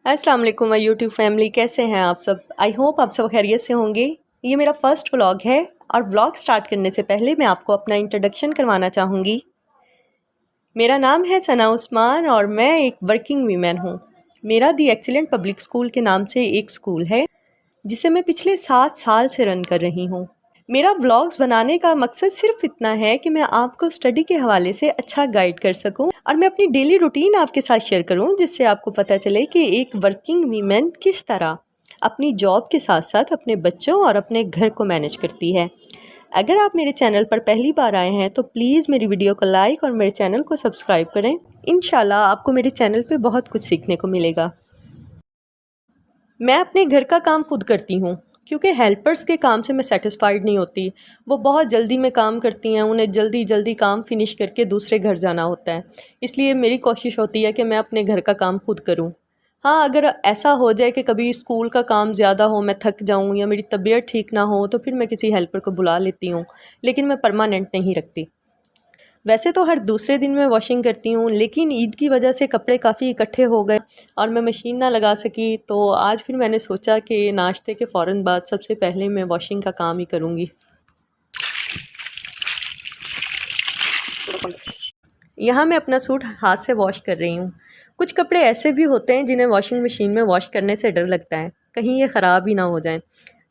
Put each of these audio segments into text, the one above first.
अस्सलाम वालेकुम my YouTube family, कैसे हैं आप सब। आई होप आप सब खैरियत से होंगे। ये मेरा फर्स्ट व्लॉग है और व्लॉग स्टार्ट करने से पहले मैं आपको अपना इंट्रोडक्शन करवाना चाहूँगी। मेरा नाम है सना उस्मान और मैं एक वर्किंग वीमेन हूँ। मेरा दी एक्सीलेंट पब्लिक स्कूल के नाम से एक स्कूल है जिसे मैं पिछले 7 साल से रन कर रही हूँ। मेरा व्लॉग्स बनाने का मकसद सिर्फ इतना है कि मैं आपको स्टडी के हवाले से अच्छा गाइड कर सकूं और मैं अपनी डेली रूटीन आपके साथ शेयर करूं, जिससे आपको पता चले कि एक वर्किंग वीमेन किस तरह अपनी जॉब के साथ साथ अपने बच्चों और अपने घर को मैनेज करती है। अगर आप मेरे चैनल पर पहली बार आए हैं तो प्लीज़ मेरी वीडियो को लाइक और मेरे चैनल को सब्सक्राइब करें। इंशाल्लाह आपको मेरे चैनल पे बहुत कुछ सीखने को मिलेगा। मैं अपने घर का काम खुद करती हूँ क्योंकि हेल्पर्स के काम से मैं सेटिस्फाइड नहीं होती। वो बहुत जल्दी में काम करती हैं, उन्हें जल्दी जल्दी काम फिनिश करके दूसरे घर जाना होता है। इसलिए मेरी कोशिश होती है कि मैं अपने घर का काम खुद करूँ। हाँ, अगर ऐसा हो जाए कि कभी स्कूल का काम ज़्यादा हो, मैं थक जाऊँ या मेरी तबीयत ठीक ना हो, तो फिर मैं किसी हेल्पर को बुला लेती हूँ, लेकिन मैं परमानेंट नहीं रखती। वैसे तो हर दूसरे दिन मैं वॉशिंग करती हूँ, लेकिन ईद की वजह से कपड़े काफ़ी इकट्ठे हो गए और मैं मशीन ना लगा सकी, तो आज फिर मैंने सोचा कि नाश्ते के फ़ौरन बाद सबसे पहले मैं वॉशिंग का काम ही करूँगी। यहाँ मैं अपना सूट हाथ से वॉश कर रही हूँ। कुछ कपड़े ऐसे भी होते हैं जिन्हें वॉशिंग मशीन में वॉश करने से डर लगता है, कहीं ये ख़राब ही ना हो जाए,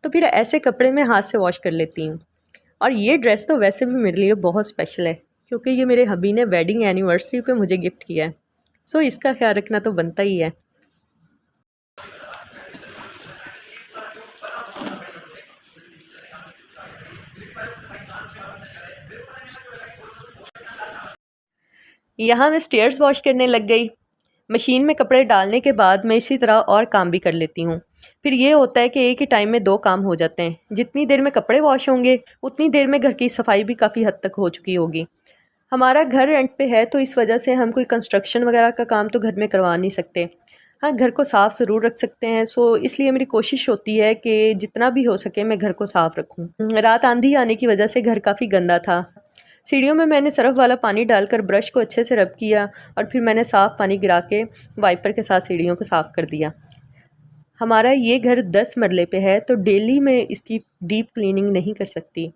तो फिर ऐसे कपड़े मैं हाथ से वॉश कर लेती हूँ। और ये ड्रेस तो वैसे भी मेरे लिए बहुत स्पेशल है क्योंकि ये मेरे हबी ने वेडिंग एनिवर्सरी पे मुझे गिफ्ट किया है। सो इसका ख्याल रखना तो बनता ही है। यहाँ मैं स्टेयर्स वॉश करने लग गई। मशीन में कपड़े डालने के बाद मैं इसी तरह और काम भी कर लेती हूँ। फिर ये होता है कि एक ही टाइम में 2 काम हो जाते हैं। जितनी देर में कपड़े वॉश होंगे उतनी देर में घर की सफाई भी काफ़ी हद तक हो चुकी होगी। हमारा घर रेंट पे है, तो इस वजह से हम कोई कंस्ट्रक्शन वगैरह का काम तो घर में करवा नहीं सकते। हाँ, घर को साफ़ ज़रूर रख सकते हैं। सो इसलिए मेरी कोशिश होती है कि जितना भी हो सके मैं घर को साफ़ रखूँ। रात आंधी आने की वजह से घर काफ़ी गंदा था। सीढ़ियों में मैंने सरफ़ वाला पानी डालकर ब्रश को अच्छे से रब किया और फिर मैंने साफ़ पानी गिरा के वाइपर के साथ सीढ़ियों को साफ़ कर दिया। हमारा ये घर 10 मरले पे है, तो डेली मैं इसकी डीप क्लीनिंग नहीं कर सकती।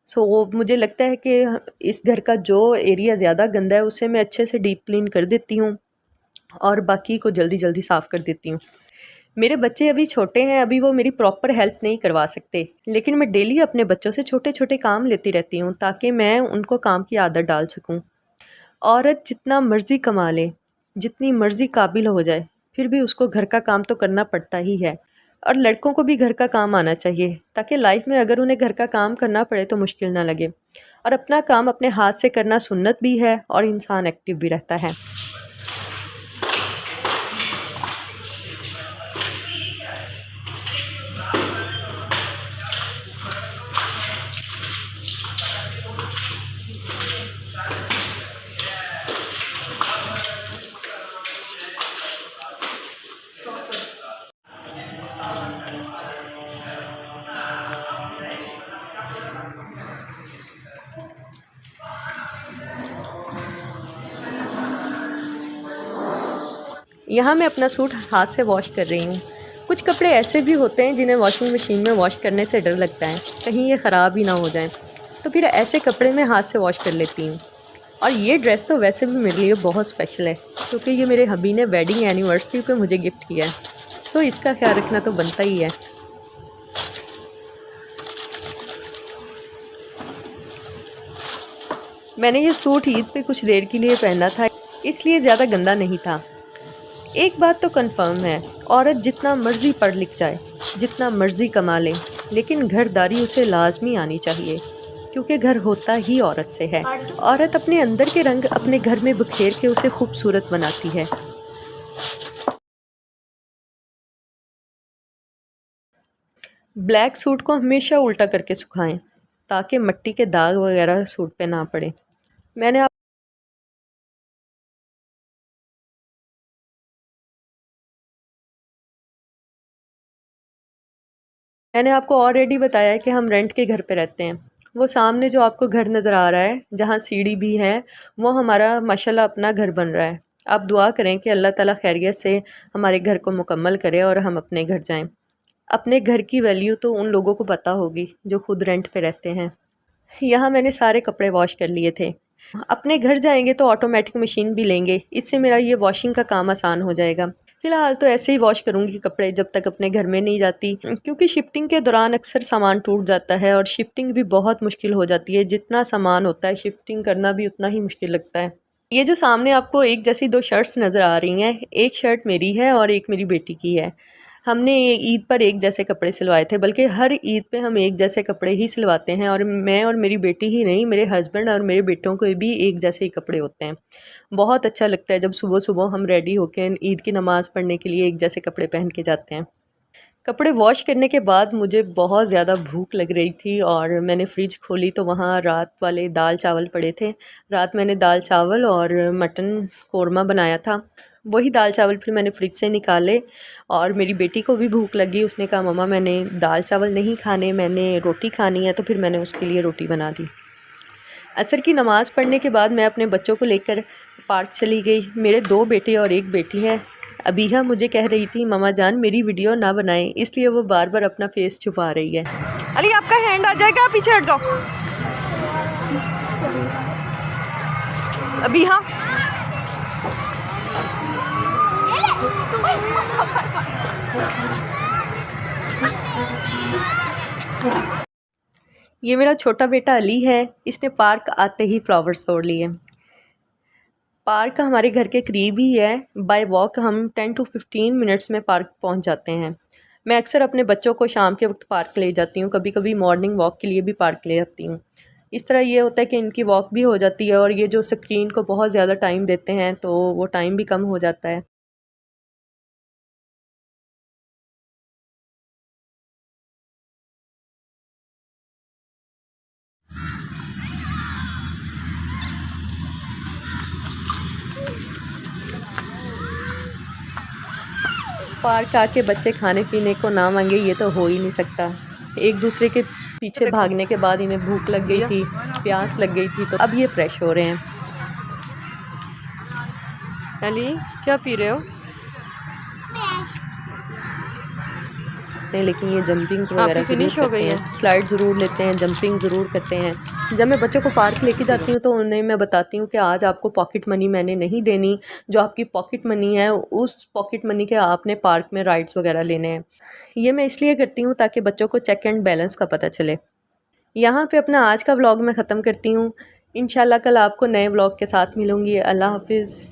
सो मुझे लगता है कि इस घर का जो एरिया ज़्यादा गंदा है उसे मैं अच्छे से डीप क्लीन कर देती हूँ और बाकी को जल्दी जल्दी साफ़ कर देती हूँ। मेरे बच्चे अभी छोटे हैं, अभी वो मेरी प्रॉपर हेल्प नहीं करवा सकते, लेकिन मैं डेली अपने बच्चों से छोटे छोटे काम लेती रहती हूँ ताकि मैं उनको काम की आदत डाल सकूँ। औरत जितना मर्ज़ी कमा ले, जितनी मर्ज़ी काबिल हो जाए, फिर भी उसको घर का काम तो करना पड़ता ही है। और लड़कों को भी घर का काम आना चाहिए ताकि लाइफ में अगर उन्हें घर का काम करना पड़े तो मुश्किल ना लगे। और अपना काम अपने हाथ से करना सुन्नत भी है और इंसान एक्टिव भी रहता है। यहाँ मैं अपना सूट हाथ से वॉश कर रही हूँ। कुछ कपड़े ऐसे भी होते हैं जिन्हें वॉशिंग मशीन में वॉश करने से डर लगता है, कहीं ये ख़राब ही ना हो जाए, तो फिर ऐसे कपड़े मैं हाथ से वॉश कर लेती हूँ। और ये ड्रेस तो वैसे भी मेरे लिए बहुत स्पेशल है क्योंकि ये मेरे हबी ने वेडिंग एनिवर्सरी पे मुझे गिफ्ट किया है। सो इसका ख्याल रखना तो बनता ही है। मैंने ये सूट ईद पे कुछ देर के लिए पहना था, इसलिए ज़्यादा गंदा नहीं था। एक बात तो कंफर्म है, औरत जितना मर्ज़ी पढ़ लिख जाए, जितना मर्ज़ी कमा ले, लेकिन घरदारी उसे लाजमी आनी चाहिए क्योंकि घर होता ही औरत से है। औरत अपने अंदर के रंग अपने घर में बिखेर के उसे खूबसूरत बनाती है। ब्लैक सूट को हमेशा उल्टा करके सुखाएं ताकि मिट्टी के दाग वगैरह सूट पे ना पड़े। मैंने आप मैंने आपको ऑलरेडी बताया है कि हम रेंट के घर पे रहते हैं। वो सामने जो आपको घर नज़र आ रहा है, जहाँ सीढ़ी भी है, वो हमारा माशाल्लाह अपना घर बन रहा है। आप दुआ करें कि अल्लाह ताला खैरियत से हमारे घर को मुकम्मल करे और हम अपने घर जाएं। अपने घर की वैल्यू तो उन लोगों को पता होगी जो खुद रेंट पे रहते हैं। यहाँ मैंने सारे कपड़े वॉश कर लिए थे। अपने घर जाएंगे तो ऑटोमेटिक मशीन भी लेंगे, इससे मेरा ये वॉशिंग का काम आसान हो जाएगा। फ़िलहाल तो ऐसे ही वॉश करूँगी कपड़े जब तक अपने घर में नहीं जाती, क्योंकि शिफ्टिंग के दौरान अक्सर सामान टूट जाता है और शिफ्टिंग भी बहुत मुश्किल हो जाती है। जितना सामान होता है शिफ्टिंग करना भी उतना ही मुश्किल लगता है। ये जो सामने आपको एक जैसी दो शर्ट्स नज़र आ रही हैं, एक शर्ट मेरी है और एक मेरी बेटी की है। हमने ईद पर एक जैसे कपड़े सिलवाए थे, बल्कि हर ईद पे हम एक जैसे कपड़े ही सिलवाते हैं। और मैं और मेरी बेटी ही नहीं, मेरे हस्बैंड और मेरे बेटों को भी एक जैसे ही कपड़े होते हैं। बहुत अच्छा लगता है जब सुबह सुबह हम रेडी होकर ईद की नमाज़ पढ़ने के लिए एक जैसे कपड़े पहन के जाते हैं। कपड़े वॉश करने के बाद मुझे बहुत ज़्यादा भूख लग रही थी और मैंने फ्रिज खोली तो वहाँ रात वाले दाल चावल पड़े थे। रात मैंने दाल चावल और मटन कोरमा बनाया था। वही दाल चावल फिर मैंने फ्रिज से निकाले और मेरी बेटी को भी भूख लगी। उसने कहा मम्मा मैंने दाल चावल नहीं खाने, मैंने रोटी खानी है, तो फिर मैंने उसके लिए रोटी बना दी। असर की नमाज़ पढ़ने के बाद मैं अपने बच्चों को लेकर पार्क चली गई। मेरे 2 बेटे और 1 बेटी है। अबीहा मुझे कह रही थी मम्मा जान मेरी वीडियो ना बनाएं, इसलिए वो बार बार अपना फेस छुपा रही है। अली आपका हैंड आ जाएगा, पीछे हट जाओ। अबीहा ये मेरा छोटा बेटा अली है। इसने पार्क आते ही फ्लावर्स तोड़ लिए। पार्क हमारे घर के करीब ही है। बाय वॉक हम 10 to 15 मिनट्स में पार्क पहुंच जाते हैं। मैं अक्सर अपने बच्चों को शाम के वक्त पार्क ले जाती हूँ, कभी कभी मॉर्निंग वॉक के लिए भी पार्क ले जाती हूँ। इस तरह ये होता है कि इनकी वॉक भी हो जाती है और ये जो स्क्रीन को बहुत ज़्यादा टाइम देते हैं तो वो टाइम भी कम हो जाता है। पार्क आके बच्चे खाने पीने को ना मांगे ये तो हो ही नहीं सकता। एक दूसरे के पीछे भागने के बाद इन्हें भूख लग गई थी, प्यास लग गई थी, तो अब ये फ्रेश हो रहे हैं। अली क्या पी रहे हो? लेकिन ये जंपिंग वगैरह फिनिश हो गई है। स्लाइड ज़रूर लेते हैं, जंपिंग ज़रूर करते हैं। जब मैं बच्चों को पार्क लेके जाती हूँ तो उन्हें मैं बताती हूँ कि आज आपको पॉकेट मनी मैंने नहीं देनी, जो आपकी पॉकेट मनी है उस पॉकेट मनी के आपने पार्क में राइड्स वगैरह लेने हैं। ये मैं इसलिए करती हूँ ताकि बच्चों को चेक एंड बैलेंस का पता चले। यहाँ पे अपना आज का व्लॉग मैं ख़त्म करती हूँ। इंशाल्लाह कल आपको नए व्लॉग के साथ मिलूँगी। अल्लाह हाफिज़।